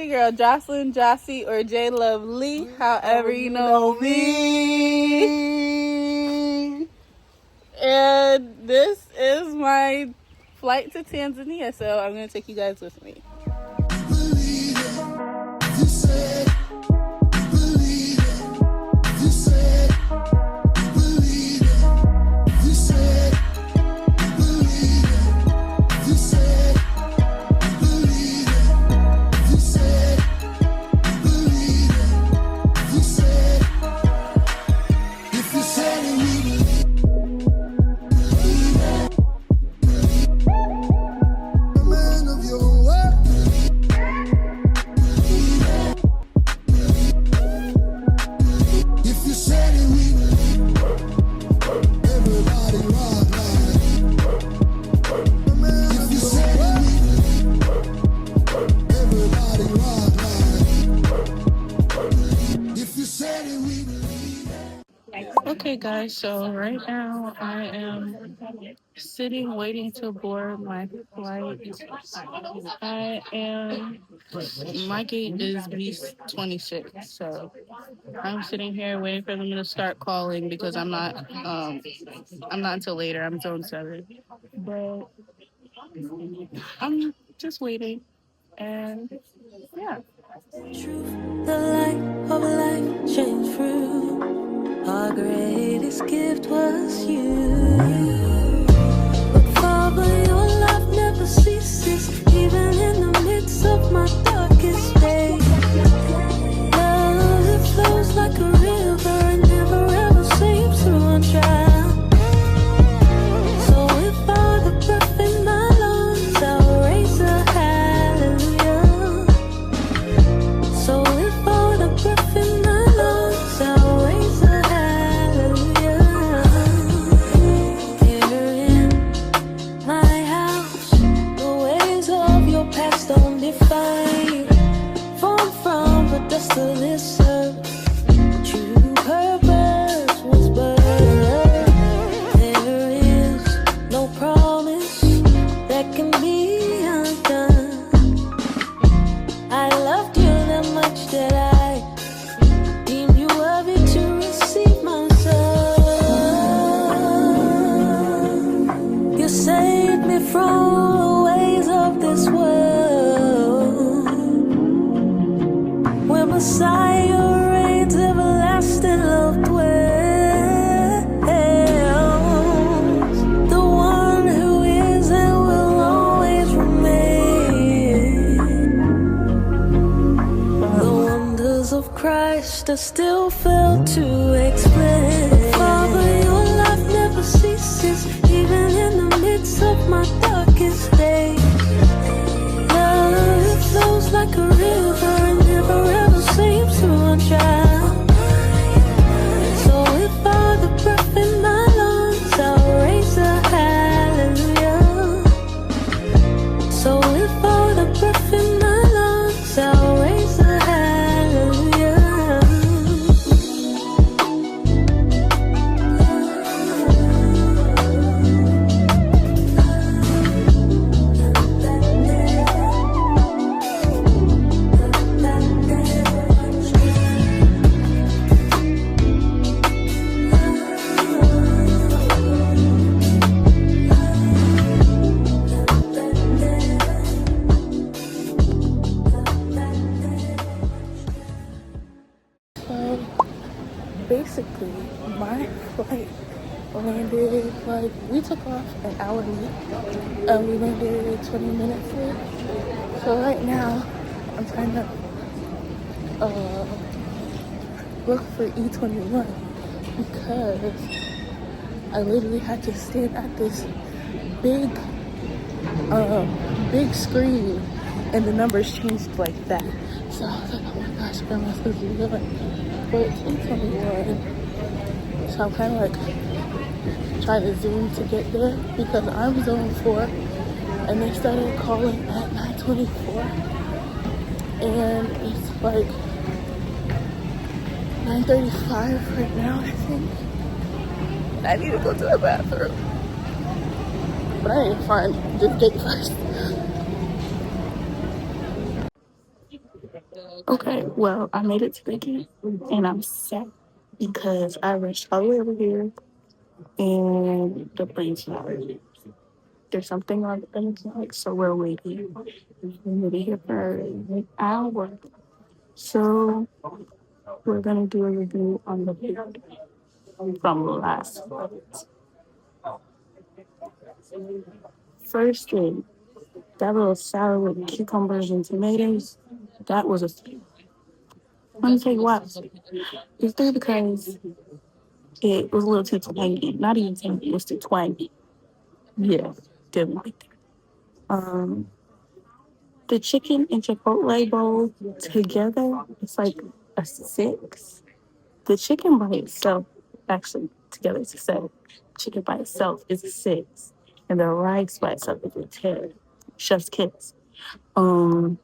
your girl Jocelyn, Jossie, or J Lovely, however you know me. And this is my flight to Tanzania, so I'm gonna take you guys with me. Okay guys, so right now I am sitting waiting to board my flight. My gate is B26, so I'm sitting here waiting for them to start calling because I'm not until later. I'm zone 7. But I'm just waiting, and yeah. Truth, the light of life shines through. Our greatest gift was you. But Father, your love never ceases, even in the midst of my darkest days. Love, it flows like a river and never ever seems to run dry. So if all the breath in my lungs, I'll raise a hallelujah. So if all the breath in my lungs, I'll raise a hallelujah. Here in my house, the ways of your past don't define you. Formed from the dust of this earth, true purpose was birthed. There is no promise that can be undone. I loved you that much that I deemed you worthy to receive my son. You saved me from the ways of this world, where Messiah reigns, everlasting love dwells. The one who is and will always remain. The wonders of Christ I still fail to explain. Father, your love never ceases, even in the midst of my darkest days. Love, it flows like a river and never ever seems to run dry. So if all the breath in my lungs, I'll raise a hallelujah. So if all the breath in my lungs, I'll raise a hallelujah. So basically, my flight landed, like, we took off an hour late, and we landed 20 minutes late. So right now, I'm trying to look for E21 because I literally had to stand at this big screen, and the numbers changed like that. So I was like, oh my gosh, where am I supposed to be going? But it's E21. So I'm kind of like trying to zoom to get there because I'm zone 4, and they started calling at 9:24, and it's like 9:35 right now, I think. And I need to go to the bathroom, but I need to find this gate first. Okay, well, I made it to the gate and I'm sad because I rushed all the way over here and the plane's not ready. There's something on the plane, like, so we're waiting. We're gonna be here for an hour. So we're gonna do a review on the food from the last flight. First thing, that little salad with cucumbers and tomatoes, that was a steal. Let me tell you why. It's there because it was a little too twangy. Not even tangy, it was too twangy. Yeah, didn't like that. The chicken and chipotle bowl together, it's like a 6. The chicken by itself, actually together it's a 7. Chicken by itself is a 6, and the rice by itself is a 10. Chef's kiss. Um,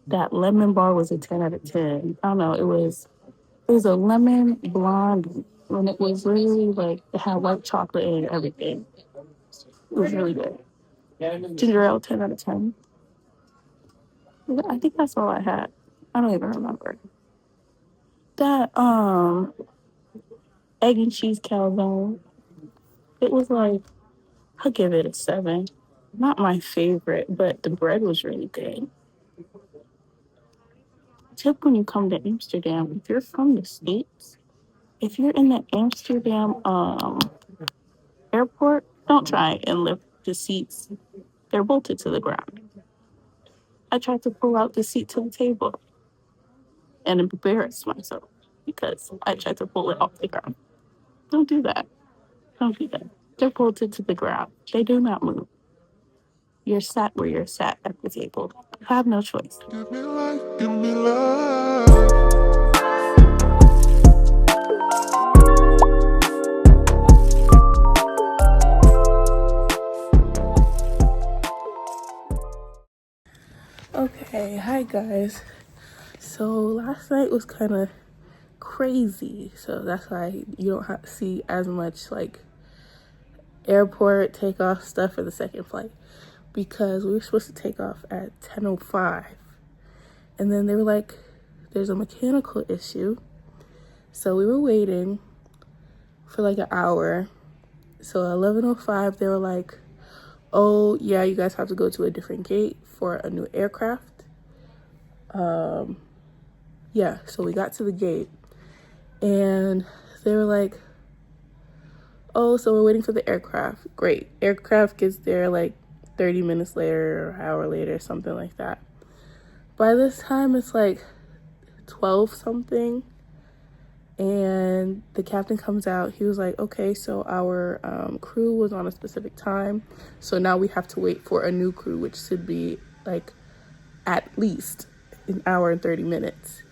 that lemon bar was a 10 out of 10. I don't know. It was a lemon blonde, and it was really like it had white chocolate and everything. It was really good. Ginger ale 10 out of 10. I think that's all I had. I don't even remember. That egg and cheese calzone. It was like I'll give it a 7. Not my favorite, but the bread was really good. Tip when you come to Amsterdam, if you're from the States, if you're in the Amsterdam airport, don't try and lift the seats. They're bolted to the ground. I tried to pull out the seat to the table and embarrassed myself because I tried to pull it off the ground. Don't do that. Don't do that. They're bolted to the ground. They do not move. You're sat where you're sat at the table. You have no choice. Give me life, give me love. Okay, hi guys. So last night was kind of crazy, so that's why you don't have to see as much like airport takeoff stuff for the second flight, because we were supposed to take off at 10:05, and then they were like, there's a mechanical issue, so we were waiting for like an hour. So at 11:05 they were like, oh yeah, you guys have to go to a different gate for a new aircraft. Yeah, so we got to the gate and they were like, oh, so we're waiting for the aircraft. Great. Aircraft gets there like 30 minutes later or an hour later, something like that. By this time it's like 12 something, and the captain comes out. He was like, okay, so our crew was on a specific time, so now we have to wait for a new crew, which should be like at least an hour and 30 minutes.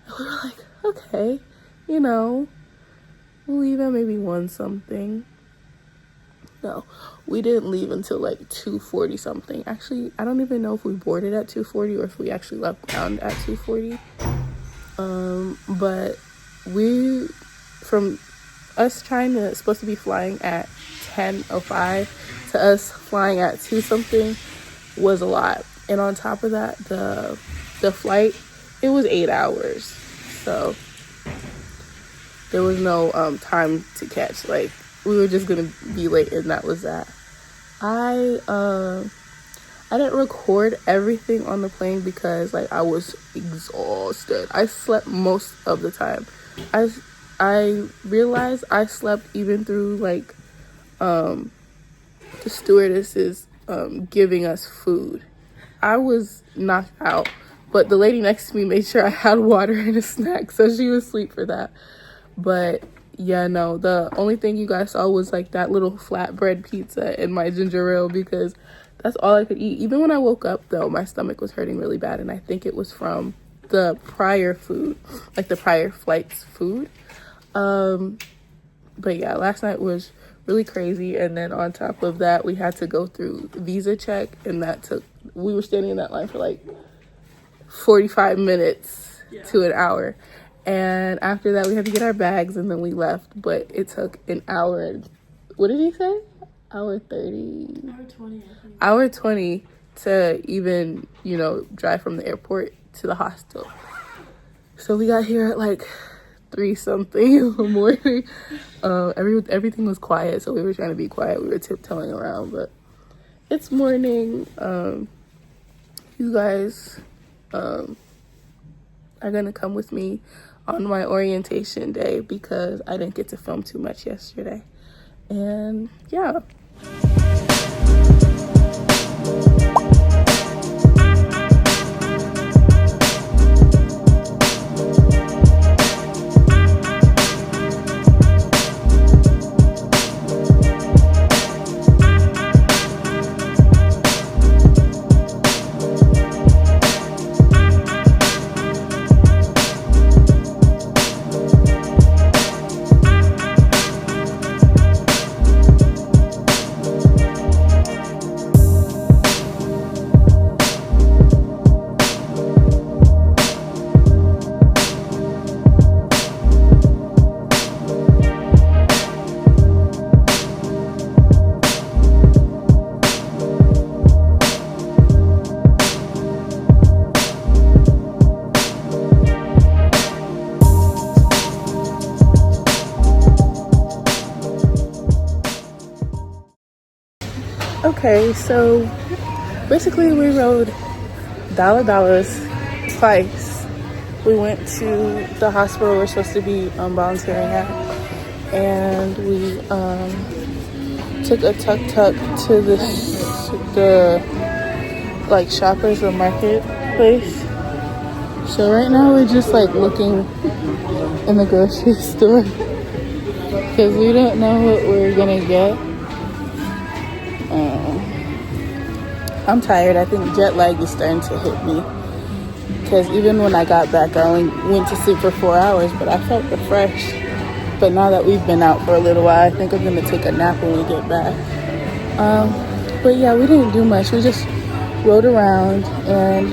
And we were like, okay, we'll leave at maybe 1 something. No, we didn't leave until like 2:40 something. Actually, I don't even know if we boarded at 2:40 or if we actually left ground at 2:40. But from us supposed to be flying at 10:05 to us flying at 2 something was a lot. And on top of that, the flight, it was 8 hours. So there was no time to catch. Like, we were just gonna be late, and that was that. I didn't record everything on the plane because like I was exhausted. I slept most of the time. I realized I slept even through like the stewardesses giving us food. I was knocked out, but the lady next to me made sure I had water and a snack, so she was asleep for that. But yeah, no, the only thing you guys saw was like that little flatbread pizza and my ginger ale, because that's all I could eat. Even when I woke up though, my stomach was hurting really bad, and I think it was from the prior food, like the prior flight's food. But yeah, last night was really crazy, and then on top of that we had to go through visa check, and we were standing in that line for like 45 minutes to an hour. And after that, we had to get our bags, and then we left. But it took an hour and, what did he say? Hour 30? Hour 20, I think. Hour 20 to even, you know, drive from the airport to the hostel. So we got here at like 3 something in the morning. Everything was quiet, so we were trying to be quiet. We were tiptoeing around, but it's morning. You guys are gonna come with me on my orientation day because I didn't get to film too much yesterday. And yeah. Okay, so basically we rode dollars twice. We went to the hospital we're supposed to be volunteering at, and we took a tuk-tuk to the like shoppers or market place. So right now we're just like looking in the grocery store because we don't know what we're gonna get. I'm tired. I think jet lag is starting to hit me because even when I got back, I only went to sleep for 4 hours, but I felt refreshed. But now that we've been out for a little while, I think I'm gonna take a nap when we get back. But yeah, we didn't do much. We just rode around and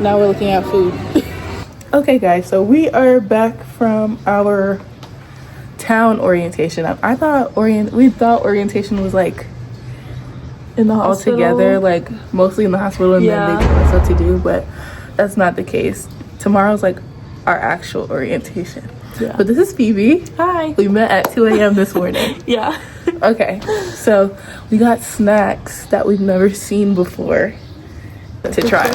now we're looking at food. Okay guys, so we are back from our town orientation. We thought orientation was like in the hospital all together, like mostly in the hospital, and then they tell us what to do, but that's not the case. Tomorrow's like our actual orientation. Yeah. But this is Phoebe. Hi. We met at 2 a.m. this morning. Yeah. Okay, so we got snacks that we've never seen before to try.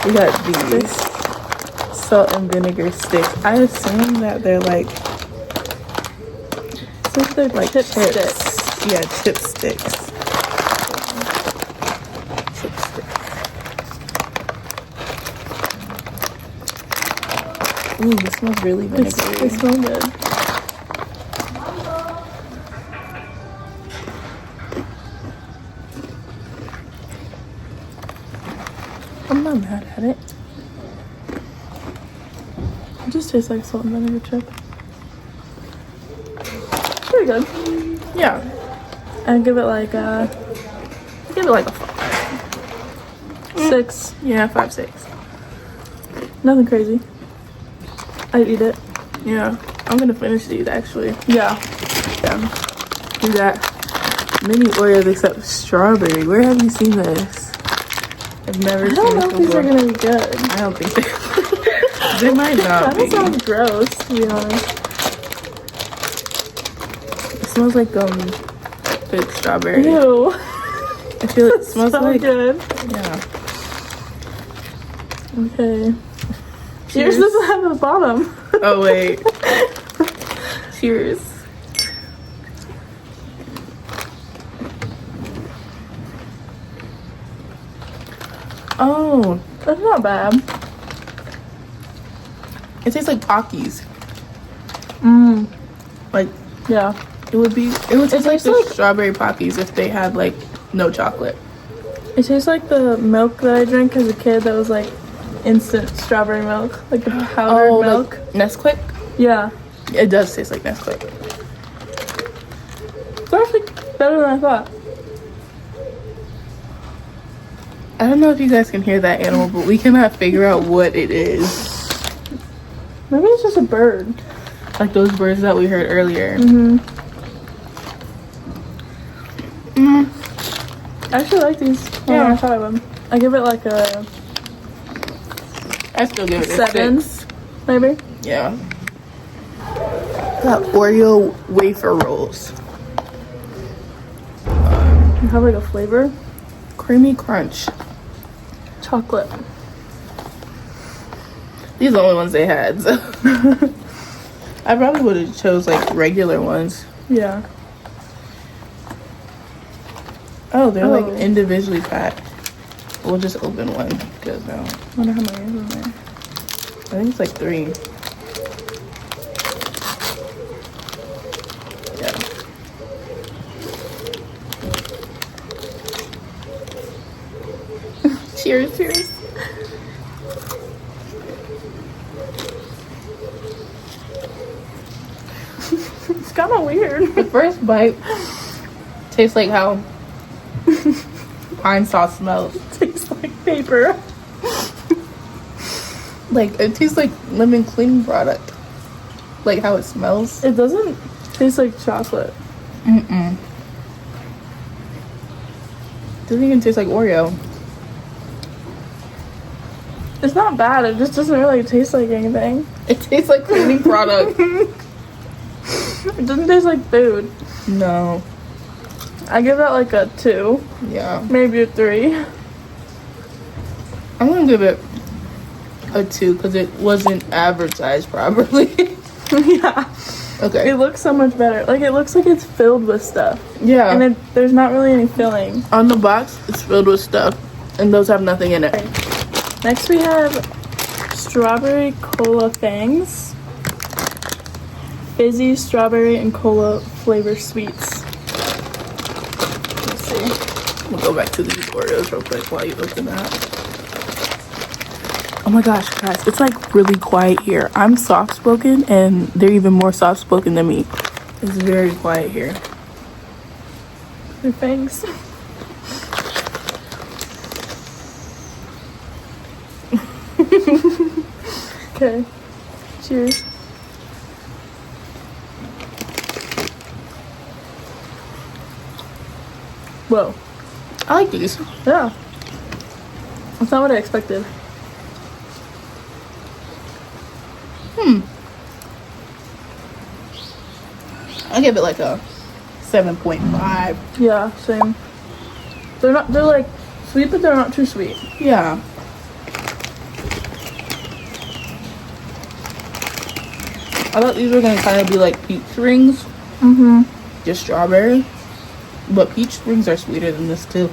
We got these salt and vinegar sticks. I assume that they're like, so they're like chips. Yeah, chip sticks. Ooh, this smells really vinegary. They smell good. I'm not mad at it. It just tastes like salt and vinegar chip. Pretty good. Yeah. I'd give it like a 6. Yeah, 5, 6. Nothing crazy. I'd eat it. Yeah, I'm gonna finish these actually. Yeah. We got mini Oreos except strawberry. Where have you seen this? I've never seen this before. I don't know if these are gonna be good. I don't think they might not be. That sounds gross, to be honest. It smells like fake strawberry. Ew. I feel it smells so like good. Yeah. Okay. Cheers. Yours doesn't have a bottom. Oh wait. Cheers. Oh, That's not bad. it tastes like Pockies. Like Yeah. it would taste like tastes the like- strawberry Pockies if they had like no chocolate. It tastes like the milk that I drank as a kid that was like instant strawberry milk. Like the powdered milk. Like Nesquik? Yeah. It does taste like Nesquik. It's actually better than I thought. I don't know if you guys can hear that animal, but we cannot figure out what it is. Maybe it's just a bird. Like those birds that we heard earlier. I actually like these. Yeah. I want to try them. I give it like a I still give it a 7, 6. maybe. Yeah. Got Oreo wafer rolls. You have like a flavor. Creamy crunch. Chocolate. These are the only ones they had. So. I probably would have chose like regular ones. Yeah. Oh, they're Oh. like individually packed. We'll just open one because I Wonder how many is in there. think it's like 3. Yeah. Cheers, cheers. It's kind of weird. The first bite tastes like how pine sauce smells. Tastes like paper. Like, it tastes like lemon cleaning product. Like how it smells. It doesn't taste like chocolate. Mm-mm. Doesn't even taste like Oreo. It's not bad. It just doesn't really taste like anything. It tastes like cleaning product. It doesn't taste like food. No. I give that like a 2, Yeah. maybe a 3. I'm gonna give it a 2 because it wasn't advertised properly. Yeah. Okay. It looks so much better. Like, it looks like it's filled with stuff. Yeah. And there's not really any filling. On the box, it's filled with stuff, and those have nothing in it. Next we have strawberry cola fangs. Fizzy strawberry and cola flavor sweets. Let's see. We'll go back to these Oreos real quick while you open that. Oh my gosh, guys, it's like really quiet here. I'm soft-spoken, and they're even more soft-spoken than me. It's very quiet here. Your fangs. Okay. Cheers. Whoa. I like these. Yeah. That's not what I expected. I give it like a 7.5. Yeah, same. They're like sweet, but they're not too sweet. Yeah. I thought these were gonna kind of be like peach rings, Mm-hmm. just strawberry. But peach rings are sweeter than this too.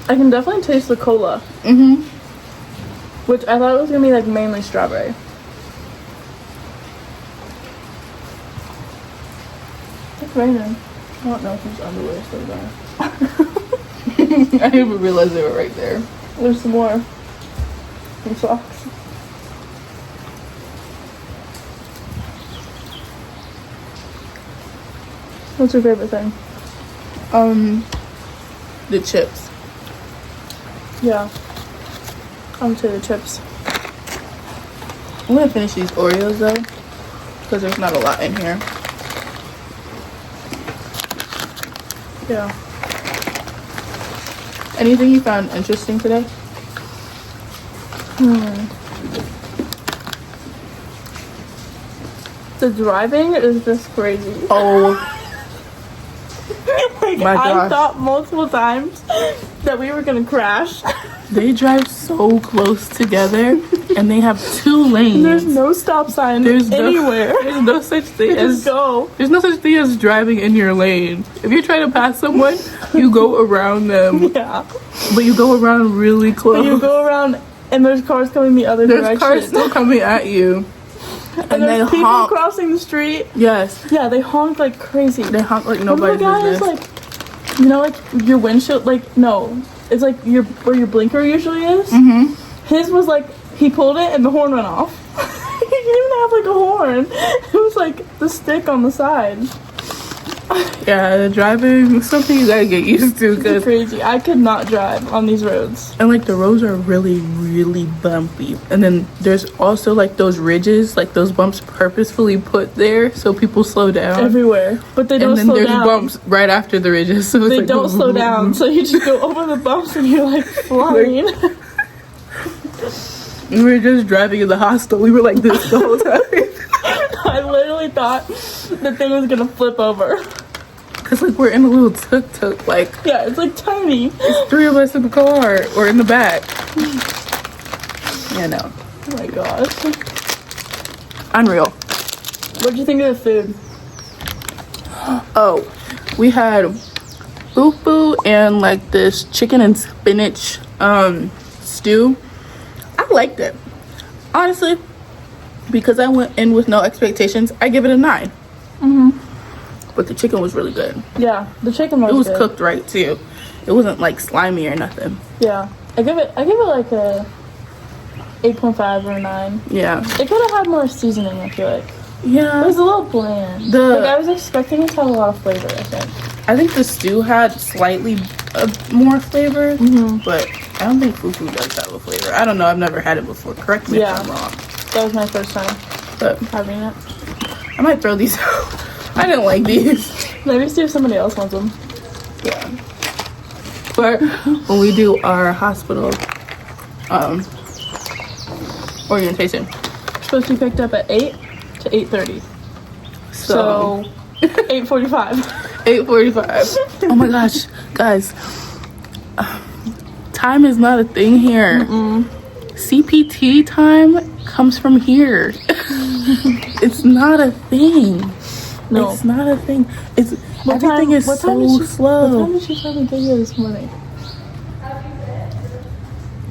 I can definitely taste the cola, Mm-hmm. which I thought was gonna be like mainly strawberry. It's raining. I don't know if these underwear is still there. I didn't even realize they were right there. There's some more. Some socks. What's your favorite thing? The chips. Yeah. I'm to the chips. I'm gonna finish these Oreos though, because there's not a lot in here. Yeah. Anything you found interesting today? The driving is just crazy. Oh Like, my I gosh. thought multiple times that we were gonna crash. They drive so close together, and they have 2 lanes. There's no stop sign anywhere. There's no such thing Just as go. There's no such thing as driving in your lane. If you're trying to pass someone, you go around them, Yeah. but you go around really close. But you go around and there's cars coming the other There's direction. cars still coming at you, and and they there's people honk. crossing the street. Yes, Yeah, they honk like crazy. they honk like One of the nobody's guys, business. like, you know, like your windshield, like, no, it's like where your blinker usually is. Mm-hmm. His was like, he pulled it and the horn went off. He didn't even have like a horn. It was like the stick on the side. Yeah, driving is something you gotta get used to. It's crazy. I could not drive on these roads. And like the roads are really, really bumpy. And then there's also like those ridges, like those bumps purposefully put there so people slow down. Everywhere. But they don't and then slow there's down. bumps right after the ridges. So it's They like, don't slow down. So you just go over the bumps and you're like flying. We were just driving in the hostel. We were like this the whole time. I literally thought the thing was gonna flip over. Cause like we're in a little tuk-tuk, like Yeah, it's like tiny. it's 3 of us in the car or in the back. Yeah, no. Oh my gosh. Unreal. What'd you think of the food? Oh, we had fufu and like this chicken and spinach stew. I liked it. Honestly, because I went in with no expectations, I give it a 9. But the chicken was really good. Yeah, the chicken was It was good. cooked right too. It wasn't like slimy or nothing. Yeah. I give it like a 8.5 or a 9. Yeah. It could have had more seasoning, I feel like. It Yeah. was a little bland. Like I was expecting it to have a lot of flavor, I think. I think the stew had slightly more flavor, but I don't think fufu does have a flavor. I don't know. I've never had it before. Correct me if I'm wrong. That was my first time But having it. I might throw these out. I didn't like these. Maybe see if somebody else wants them. Yeah. But when we do our hospital orientation, It's supposed to be picked up at 8 to 8:30. So 8:45. 8:45. Oh my gosh, guys. Time is not a thing here. CPT time comes from here. It's not a thing. No. It's not a thing. It's What everything time- is what time so did she- slow. What time did she tell me to you this morning?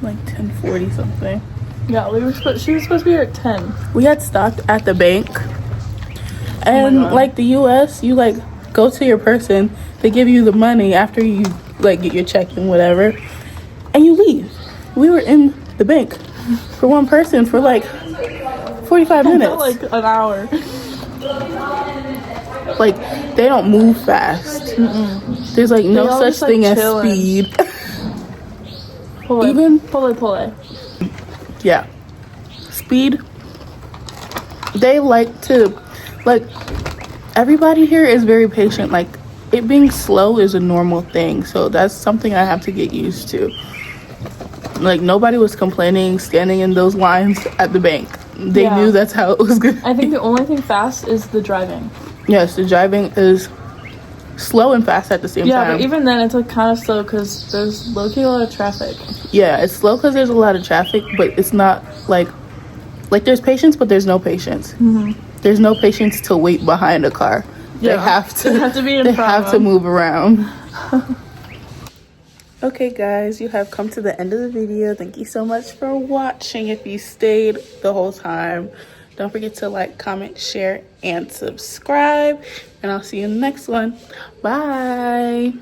Like 10:40 something. Yeah, she was supposed to be here at 10. We had stopped at the bank, and God. like the US, you like go to your person, they give you the money after you like get your check and whatever, and you leave. We were in the bank for one person for like 45 minutes. Like an hour. Like they don't move fast. There's like no They all such just, like, thing as chilling. speed. Pull Even- pull. Yeah, speed. They like to like everybody here is very patient. Like it being slow is a normal thing, so that's something I have to get used to. Like nobody was complaining standing in those lines at the bank. They Yeah. knew that's how it was good. I think the only thing fast is the driving. Yes, the driving is slow and fast at the same Yeah, time. but even then it's like kind of slow because there's low-key a lot of traffic. Yeah, it's slow because there's a lot of traffic, but it's not like there's patience, but there's no patience. There's no patience to wait behind a car. Yeah. They have to. They have to be in They front have of to them. move around. Okay, guys, you have come to the end of the video. Thank you so much for watching. If you stayed the whole time, don't forget to like, comment, share, and subscribe. And I'll see you in the next one. Bye.